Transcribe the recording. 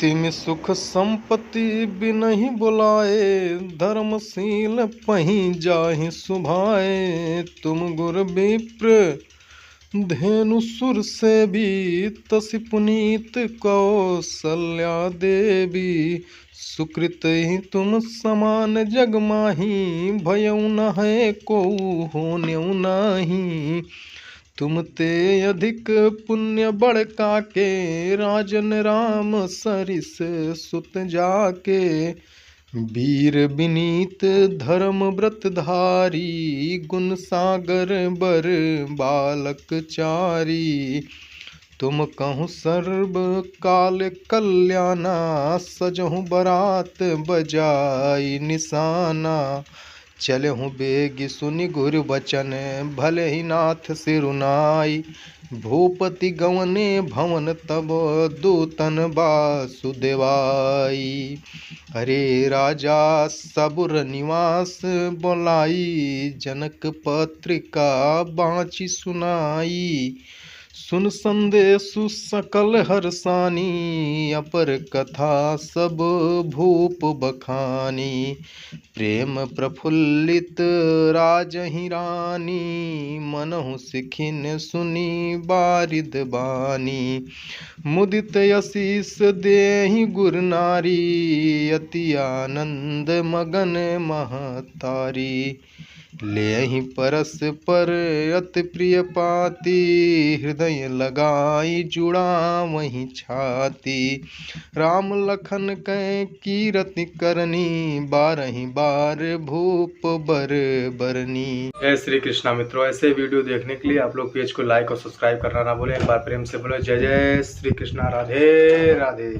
तिमि सुख संपत्ति बिनहि बुलाए, धर्मशील पहीं जाहि सुभाए। तुम गुर विप्र धेनु सुर सेवी, तसि पुनीत कौसल्या देवी। सुकृत ही तुम समान जग माही, भयउ न है कोउ होन्यउ नाही। तुम ते अधिक पुण्य बड़ काके, राजन राम सरिस सुत जाके। वीर विनीत धर्म व्रत धारी, गुण सागर बर बालक चारी। तुम कहूँ सर्व काल कल्याणा, सजहु बरात बजाई निशाना। चलहु बेग सुनि गुर बचन, भले ही नाथ सिरुनाई। भूपति गवने भवन तब, दूतन वासुदेवाई। अरे राजा सबुर निवास बोलाई, जनक पत्रिका बाँचि सुनाई। सुन संदेशु सकल हर्षानी, अपर कथा सब भूप बखानी। प्रेम प्रफुल्लित राजहि रानी, मनहु सिखिन सुनी बारिद बानी। मुदित असीस देहि गुर नारी, अति आनंद मगन महतारी। लेहि परस पर अति प्रिय पाती, हृदय लगाई जुड़ा वहीं छाती। राम लखन कै कीरति करनी, बारहि बार भूप बर बरनी। जय श्री कृष्णा मित्रों, ऐसे वीडियो देखने के लिए आप लोग पेज को लाइक और सब्सक्राइब करना ना भूलें। एक बार प्रेम से बोलो जय जय श्री कृष्णा, राधे राधे।